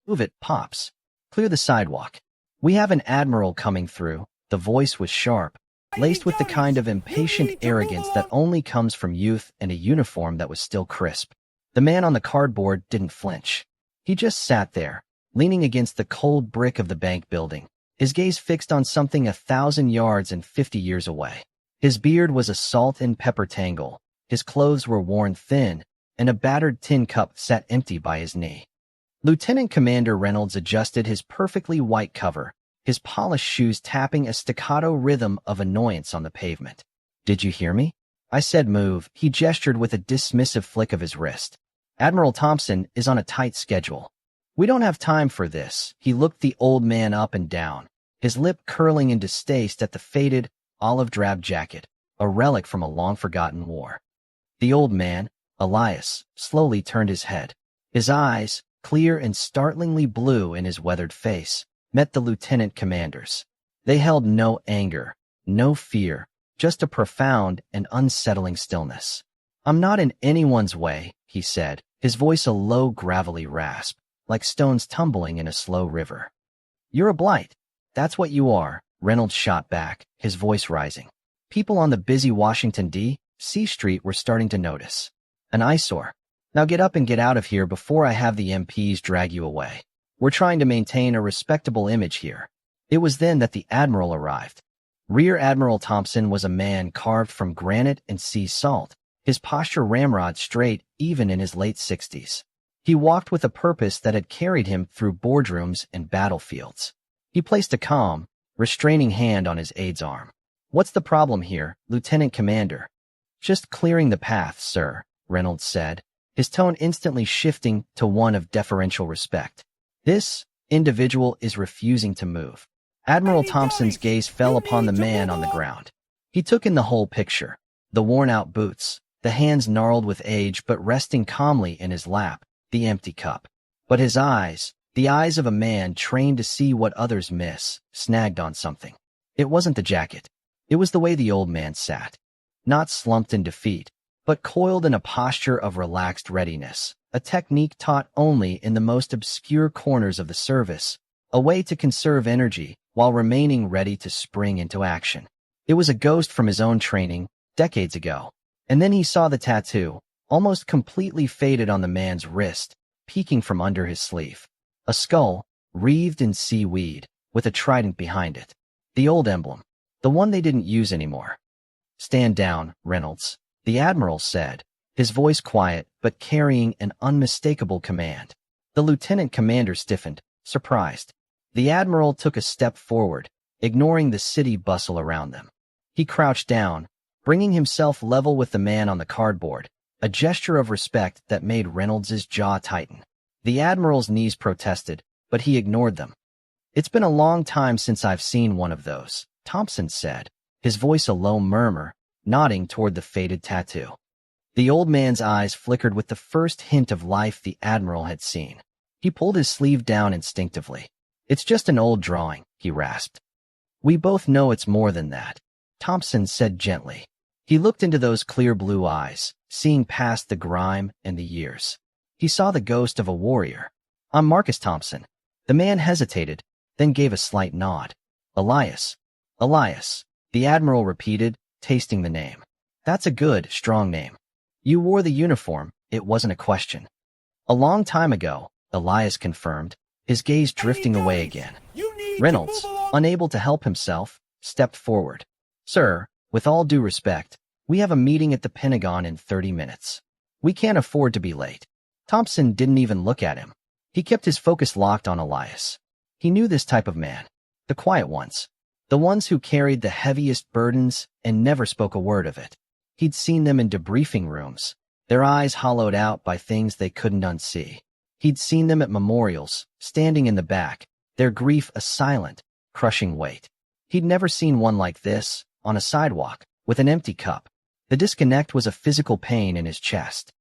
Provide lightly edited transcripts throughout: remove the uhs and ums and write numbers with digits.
Move it, Pops. Clear the sidewalk. We have an Admiral coming through. The voice was sharp, laced with the kind of impatient arrogance that only comes from youth and a uniform that was still crisp. The man on the cardboard didn't flinch. He just sat there, leaning against the cold brick of the bank building, his gaze fixed on something 1,000 yards and 50 years away. His beard was a salt and pepper tangle, his clothes were worn thin, and a battered tin cup sat empty by his knee. Lieutenant Commander Reynolds adjusted his perfectly white cover, his polished shoes tapping a staccato rhythm of annoyance on the pavement. "Did you hear me?" I said. "Move." He gestured with a dismissive flick of his wrist. "Admiral Thompson is on a tight schedule. We don't have time for this." He looked the old man up and down, his lip curling in distaste at the faded, olive-drab jacket, a relic from a long-forgotten war. The old man, Elias, slowly turned his head. His eyes, clear and startlingly blue in his weathered face, met the lieutenant commander's. They held no anger, no fear, just a profound and unsettling stillness. "I'm not in anyone's way," he said, his voice a low, gravelly rasp, like stones tumbling in a slow river. "You're a blight. That's what you are," Reynolds shot back, his voice rising. People on the busy Washington, D.C. street were starting to notice. "An eyesore. Now get up and get out of here before I have the MPs drag you away. We're trying to maintain a respectable image here." It was then that the Admiral arrived. Rear Admiral Thompson was a man carved from granite and sea salt, his posture ramrod straight even in his late 60s. He walked with a purpose that had carried him through boardrooms and battlefields. He placed a calm, restraining hand on his aide's arm. "What's the problem here, Lieutenant Commander?" "Just clearing the path, sir," Reynolds said, his tone instantly shifting to one of deferential respect. "This individual is refusing to move." Admiral Thompson's gaze fell upon the man on the ground. He took in the whole picture, the worn-out boots, the hands gnarled with age but resting calmly in his lap, the empty cup. But his eyes, the eyes of a man trained to see what others miss, snagged on something. It wasn't the jacket. It was the way the old man sat. Not slumped in defeat, but coiled in a posture of relaxed readiness, a technique taught only in the most obscure corners of the service, a way to conserve energy while remaining ready to spring into action. It was a ghost from his own training, decades ago. And then he saw the tattoo, almost completely faded on the man's wrist, peeking from under his sleeve. A skull, wreathed in seaweed, with a trident behind it. The old emblem, the one they didn't use anymore. "Stand down, Reynolds," the Admiral said, his voice quiet but carrying an unmistakable command. The lieutenant commander stiffened, surprised. The Admiral took a step forward, ignoring the city bustle around them. He crouched down, bringing himself level with the man on the cardboard, a gesture of respect that made Reynolds's jaw tighten. The Admiral's knees protested, but he ignored them. "It's been a long time since I've seen one of those," Thompson said, his voice a low murmur, nodding toward the faded tattoo. The old man's eyes flickered with the first hint of life the Admiral had seen. He pulled his sleeve down instinctively. "It's just an old drawing," he rasped. "We both know it's more than that," Thompson said gently. He looked into those clear blue eyes, seeing past the grime and the years. He saw the ghost of a warrior. "I'm Marcus Thompson." The man hesitated, then gave a slight nod. "Elias." "Elias," the Admiral repeated, tasting the name. "That's a good, strong name. You wore the uniform, it wasn't a question." "A long time ago," Elias confirmed, his gaze drifting away again. Reynolds, unable to help himself, stepped forward. "Sir, with all due respect, we have a meeting at the Pentagon in 30 minutes. We can't afford to be late." Thompson didn't even look at him. He kept his focus locked on Elias. He knew this type of man, the quiet ones, the ones who carried the heaviest burdens and never spoke a word of it. He'd seen them in debriefing rooms, their eyes hollowed out by things they couldn't unsee. He'd seen them at memorials, standing in the back, their grief a silent, crushing weight. He'd never seen one like this, on a sidewalk, with an empty cup. The disconnect was a physical pain in his chest.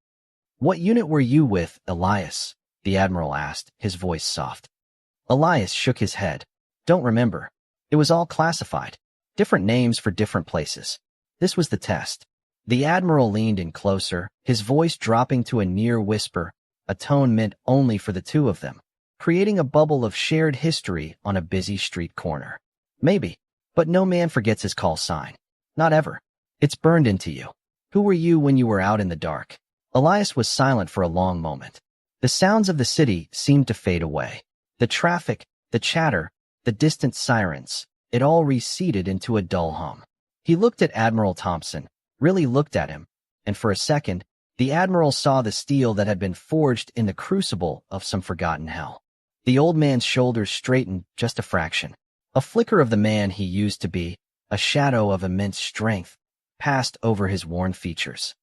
"What unit were you with, Elias?" the Admiral asked, his voice soft. Elias shook his head. "Don't remember. It was all classified. Different names for different places. This was the test." The Admiral leaned in closer, his voice dropping to a near whisper, a tone meant only for the two of them. creating a bubble of shared history on a busy street corner. Maybe, but no man forgets his call sign. Not ever. It's burned into you. Who were you when you were out in the dark? Elias was silent for a long moment. The sounds of the city seemed to fade away. The traffic, the chatter, the distant sirens, it all receded into a dull hum. He looked at Admiral Thompson, really looked at him, and for a second, the Admiral saw the steel that had been forged in the crucible of some forgotten hell. The old man's shoulders straightened just a fraction. A flicker of the man he used to be, a shadow of immense strength, passed over his worn features.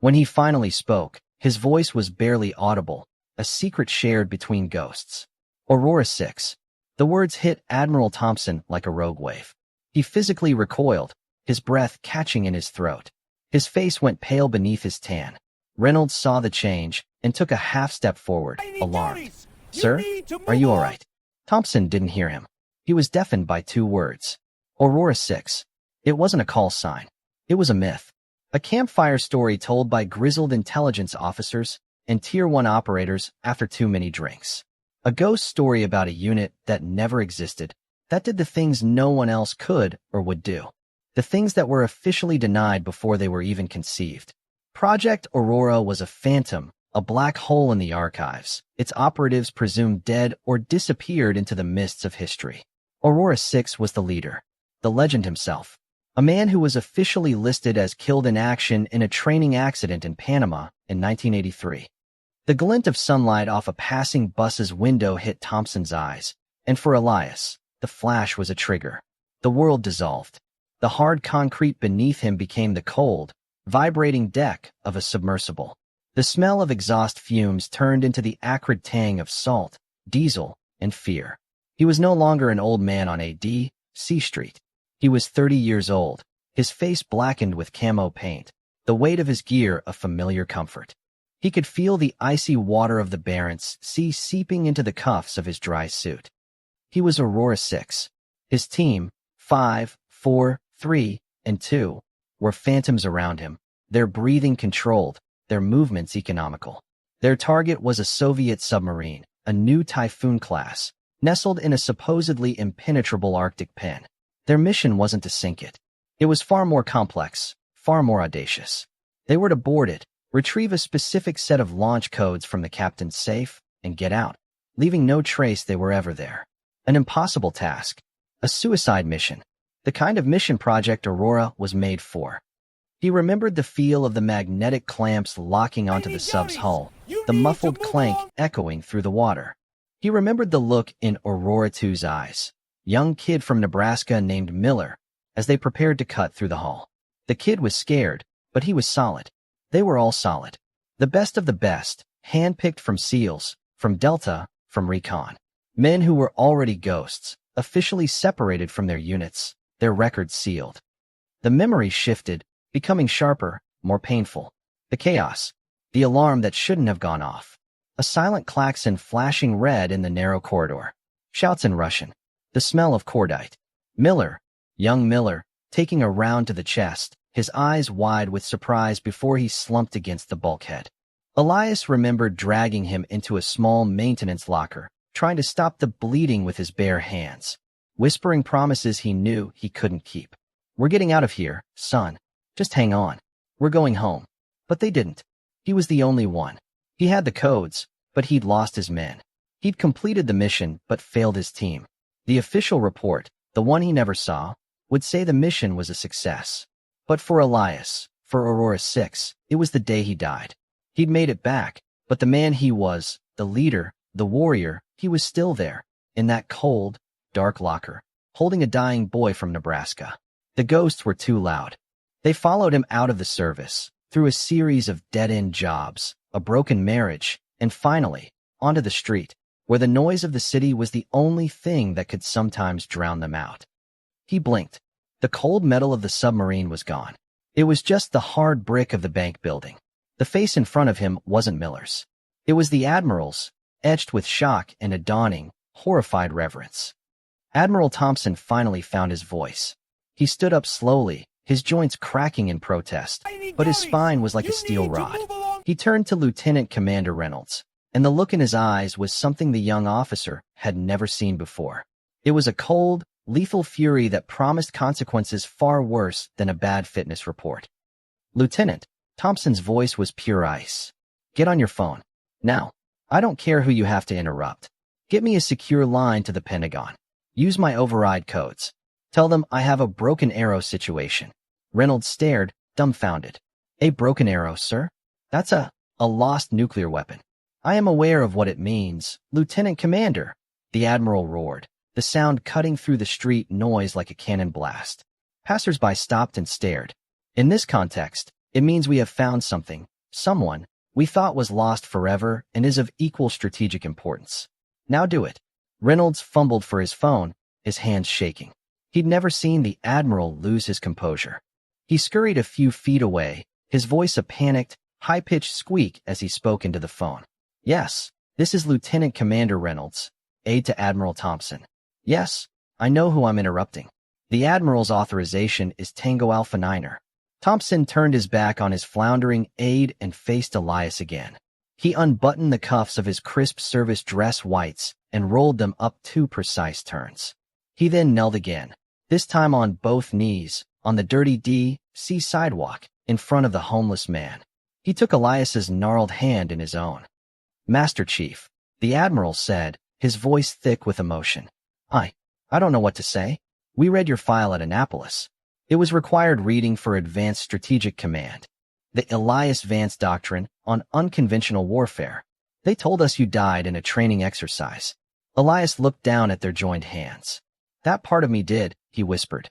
When he finally spoke, his voice was barely audible, a secret shared between ghosts. Aurora 6. The words hit Admiral Thompson like a rogue wave. He physically recoiled, his breath catching in his throat. His face went pale beneath his tan. Reynolds saw the change and took a half-step forward, alarmed. "Sir, are you all right?" Thompson didn't hear him. He was deafened by two words. Aurora 6. It wasn't a call sign. It was a myth. A campfire story told by grizzled intelligence officers and Tier 1 operators after too many drinks. A ghost story about a unit that never existed, that did the things no one else could or would do. The things that were officially denied before they were even conceived. Project Aurora was a phantom, a black hole in the archives, its operatives presumed dead or disappeared into the mists of history. Aurora 6 was the leader, the legend himself. A man who was officially listed as killed in action in a training accident in Panama in 1983. The glint of sunlight off a passing bus's window hit Thompson's eyes, and for Elias, the flash was a trigger. The world dissolved. The hard concrete beneath him became the cold, vibrating deck of a submersible. The smell of exhaust fumes turned into the acrid tang of salt, diesel, and fear. He was no longer an old man on C Street. He was 30 years old, his face blackened with camo paint, the weight of his gear a familiar comfort. He could feel the icy water of the Barents Sea seeping into the cuffs of his dry suit. He was Aurora 6. His team, 5, 4, 3, and 2, were phantoms around him, their breathing controlled, their movements economical. Their target was a Soviet submarine, a new Typhoon class, nestled in a supposedly impenetrable Arctic pen. Their mission wasn't to sink it. It was far more complex, far more audacious. They were to board it, retrieve a specific set of launch codes from the captain's safe, and get out, leaving no trace they were ever there. An impossible task. A suicide mission. The kind of mission Project Aurora was made for. He remembered the feel of the magnetic clamps locking onto the sub's hull, the muffled clank echoing through the water. He remembered the look in Aurora 2's eyes, young kid from Nebraska named Miller, as they prepared to cut through the hull. The kid was scared, but he was solid. They were all solid. The best of the best, handpicked from SEALs, from Delta, from Recon. Men who were already ghosts, officially separated from their units, their records sealed. The memory shifted, becoming sharper, more painful. The chaos. The alarm that shouldn't have gone off. A silent klaxon flashing red in the narrow corridor. Shouts in Russian. The smell of cordite. Miller, young Miller, taking a round to the chest, his eyes wide with surprise before he slumped against the bulkhead. Elias remembered dragging him into a small maintenance locker, trying to stop the bleeding with his bare hands, whispering promises he knew he couldn't keep. "We're getting out of here, son. Just hang on. We're going home." But they didn't. He was the only one. He had the codes, but he'd lost his men. He'd completed the mission, but failed his team. The official report, the one he never saw, would say the mission was a success. But for Elias, for Aurora 6, it was the day he died. He'd made it back, but the man he was, the leader, the warrior, he was still there, in that cold, dark locker, holding a dying boy from Nebraska. The ghosts were too loud. They followed him out of the service, through a series of dead-end jobs, a broken marriage, and finally, onto the street, where the noise of the city was the only thing that could sometimes drown them out. He blinked. The cold metal of the submarine was gone. It was just the hard brick of the bank building. The face in front of him wasn't Miller's. It was the Admiral's, etched with shock and a dawning, horrified reverence. Admiral Thompson finally found his voice. He stood up slowly, his joints cracking in protest, but his spine was like a steel rod. He turned to Lieutenant Commander Reynolds. and the look in his eyes was something the young officer had never seen before. It was a cold, lethal fury that promised consequences far worse than a bad fitness report. "Lieutenant," Thompson's voice was pure ice. "Get on your phone. Now. I don't care who you have to interrupt. Get me a secure line to the Pentagon. Use my override codes. Tell them I have a broken arrow situation." Reynolds stared, dumbfounded. "A broken arrow, sir? That's a lost nuclear weapon." "I am aware of what it means, Lieutenant Commander," the Admiral roared, the sound cutting through the street noise like a cannon blast. Passers-by stopped and stared. "In this context, it means we have found something, someone, we thought was lost forever and is of equal strategic importance. Now do it." Reynolds fumbled for his phone, his hands shaking. He'd never seen the Admiral lose his composure. He scurried a few feet away, his voice a panicked, high-pitched squeak as he spoke into the phone. "Yes, this is Lieutenant Commander Reynolds, aide to Admiral Thompson. Yes, I know who I'm interrupting. The Admiral's authorization is Tango Alpha Niner." Thompson turned his back on his floundering aide and faced Elias again. He unbuttoned the cuffs of his crisp service dress whites and rolled them up 2 precise turns. He then knelt again, this time on both knees, on the dirty D.C. sidewalk, in front of the homeless man. He took Elias's gnarled hand in his own. "Master Chief," the Admiral said, his voice thick with emotion. I don't know what to say. We read your file at Annapolis. It was required reading for Advanced Strategic Command. The Elias Vance Doctrine on Unconventional Warfare. They told us you died in a training exercise." Elias looked down at their joined hands. "That part of me did," he whispered.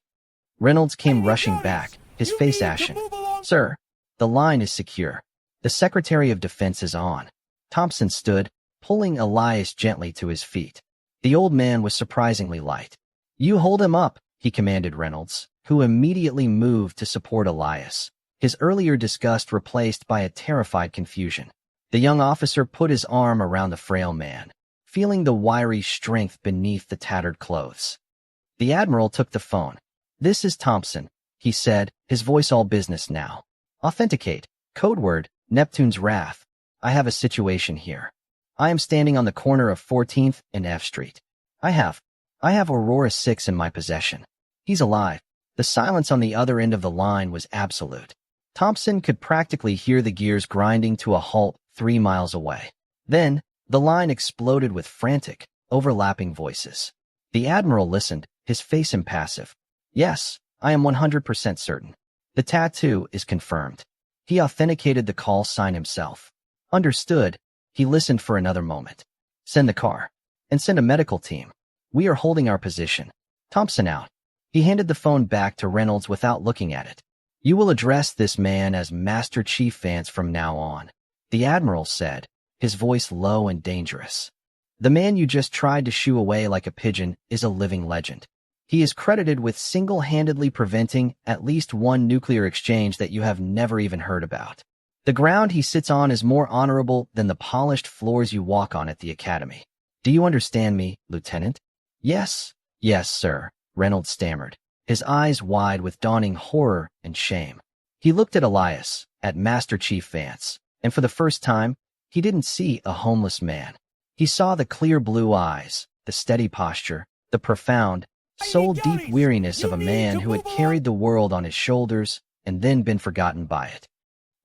Reynolds came rushing back, his face ashen. "Sir, the line is secure. The Secretary of Defense is on." Thompson stood, pulling Elias gently to his feet. The old man was surprisingly light. "You hold him up," he commanded Reynolds, who immediately moved to support Elias, his earlier disgust replaced by a terrified confusion. The young officer put his arm around the frail man, feeling the wiry strength beneath the tattered clothes. The Admiral took the phone. "This is Thompson," he said, his voice all business now. "Authenticate. Code word, Neptune's Wrath. I have a situation here. I am standing on the corner of 14th and F Street. I have Aurora 6 in my possession. He's alive." The silence on the other end of the line was absolute. Thompson could practically hear the gears grinding to a halt 3 miles away. Then, the line exploded with frantic, overlapping voices. The Admiral listened, his face impassive. "Yes, I am 100% certain. The tattoo is confirmed." He authenticated the call sign himself. "Understood." He listened for another moment. "Send the car. And send a medical team. We are holding our position. Thompson out." He handed the phone back to Reynolds without looking at it. "You will address this man as Master Chief Vance from now on," the Admiral said, his voice low and dangerous. "The man you just tried to shoo away like a pigeon is a living legend. He is credited with single-handedly preventing at least one nuclear exchange that you have never even heard about. The ground he sits on is more honorable than the polished floors you walk on at the Academy. Do you understand me, Lieutenant?" Yes, sir," Reynolds stammered, his eyes wide with dawning horror and shame. He looked at Elias, at Master Chief Vance, and for the first time, he didn't see a homeless man. He saw the clear blue eyes, the steady posture, the profound, soul-deep weariness of a man who had carried the world on his shoulders and then been forgotten by it.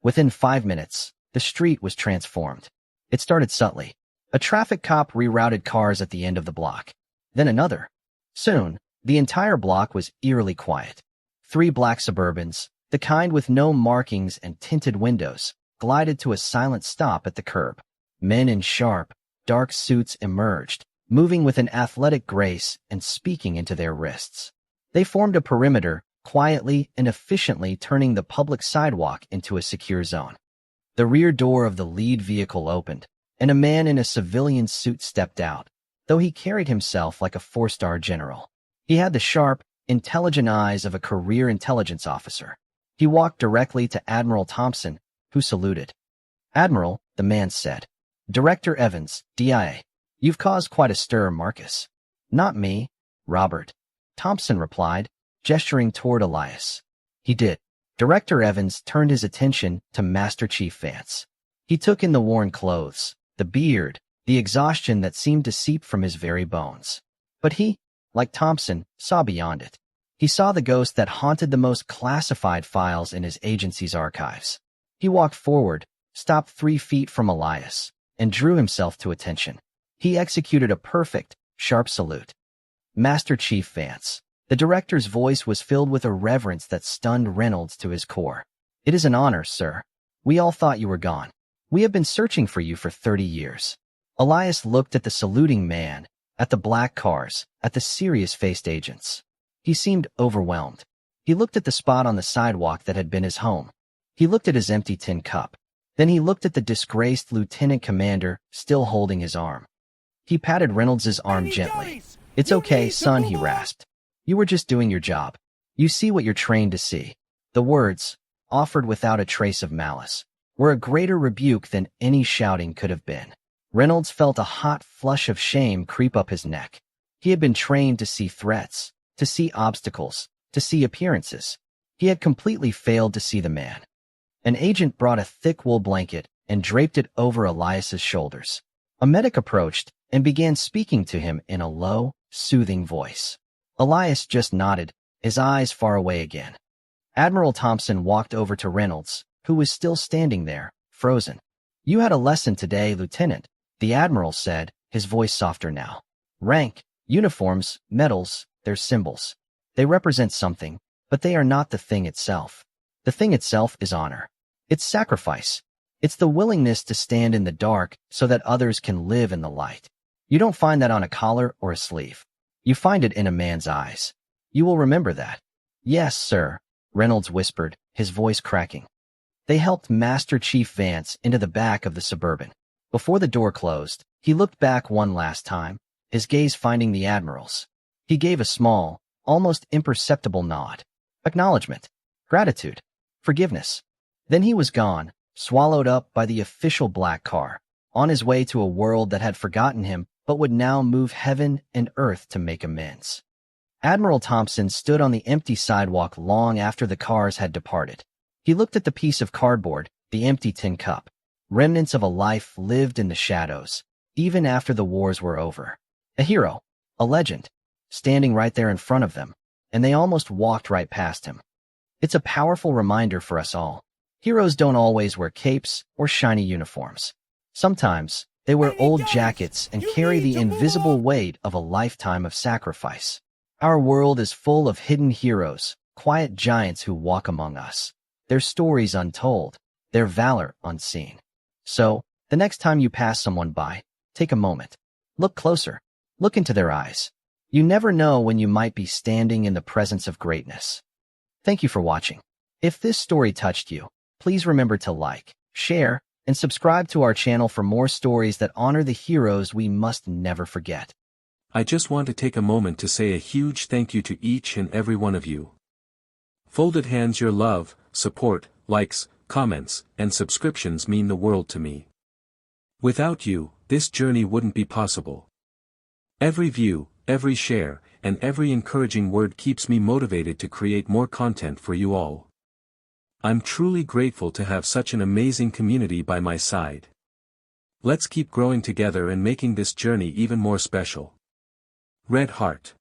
Within 5 minutes, the street was transformed. It started subtly. A traffic cop rerouted cars at the end of the block. Then another. Soon, the entire block was eerily quiet. 3 black Suburbans, the kind with no markings and tinted windows, glided to a silent stop at the curb. Men in sharp, dark suits emerged, moving with an athletic grace and speaking into their wrists. They formed a perimeter, quietly and efficiently turning the public sidewalk into a secure zone. The rear door of the lead vehicle opened, and a man in a civilian suit stepped out, though he carried himself like a 4-star general. He had the sharp, intelligent eyes of a career intelligence officer. He walked directly to Admiral Thompson, who saluted. "Admiral," the man said. "Director Evans, DIA. You've caused quite a stir, Marcus." "Not me, Robert," Thompson replied, gesturing toward Elias. He did. Director Evans turned his attention to Master Chief Vance. He took in the worn clothes, the beard, the exhaustion that seemed to seep from his very bones. But he, like Thompson, saw beyond it. He saw the ghost that haunted the most classified files in his agency's archives. He walked forward, stopped 3 feet from Elias, and drew himself to attention. He executed a perfect, sharp salute. Master Chief Vance. The director's voice was filled with a reverence that stunned Reynolds to his core. It is an honor, sir. We all thought you were gone. We have been searching for you for 30 years. Elias looked at the saluting man, at the black cars, at the serious-faced agents. He seemed overwhelmed. He looked at the spot on the sidewalk that had been his home. He looked at his empty tin cup. Then he looked at the disgraced lieutenant commander still holding his arm. He patted Reynolds' arm gently. "It's okay, son," he rasped. "You were just doing your job. You see what you're trained to see." The words, offered without a trace of malice, were a greater rebuke than any shouting could have been. Reynolds felt a hot flush of shame creep up his neck. He had been trained to see threats, to see obstacles, to see appearances. He had completely failed to see the man. An agent brought a thick wool blanket and draped it over Elias's shoulders. A medic approached and began speaking to him in a low, soothing voice. Elias just nodded, his eyes far away again. Admiral Thompson walked over to Reynolds, who was still standing there, frozen. "You had a lesson today, Lieutenant," the Admiral said, his voice softer now. "Rank, uniforms, medals, they're symbols. They represent something, but they are not the thing itself. The thing itself is honor. It's sacrifice. It's the willingness to stand in the dark so that others can live in the light. You don't find that on a collar or a sleeve. You find it in a man's eyes. You will remember that." "Yes, sir," Reynolds whispered, his voice cracking. They helped Master Chief Vance into the back of the Suburban. Before the door closed, he looked back one last time, his gaze finding the Admiral's. He gave a small, almost imperceptible nod. Acknowledgement. Gratitude. Forgiveness. Then he was gone, swallowed up by the official black car, on his way to a world that had forgotten him but would now move heaven and earth to make amends. Admiral Thompson stood on the empty sidewalk long after the cars had departed. He looked at the piece of cardboard, the empty tin cup, remnants of a life lived in the shadows, even after the wars were over. A hero, a legend, standing right there in front of them, and they almost walked right past him. It's a powerful reminder for us all. Heroes don't always wear capes or shiny uniforms. Sometimes, they wear old jackets and carry the invisible weight of a lifetime of sacrifice. Our world is full of hidden heroes, quiet giants who walk among us. Their stories untold, their valor unseen. So, the next time you pass someone by, take a moment. Look closer. Look into their eyes. You never know when you might be standing in the presence of greatness. Thank you for watching. If this story touched you, please remember to like, share, and subscribe to our channel for more stories that honor the heroes we must never forget. I just want to take a moment to say a huge thank you to each and every one of you. Folded hands, your love, support, likes, comments, and subscriptions mean the world to me. Without you, this journey wouldn't be possible. Every view, every share, and every encouraging word keeps me motivated to create more content for you all. I'm truly grateful to have such an amazing community by my side. Let's keep growing together and making this journey even more special. Red Heart.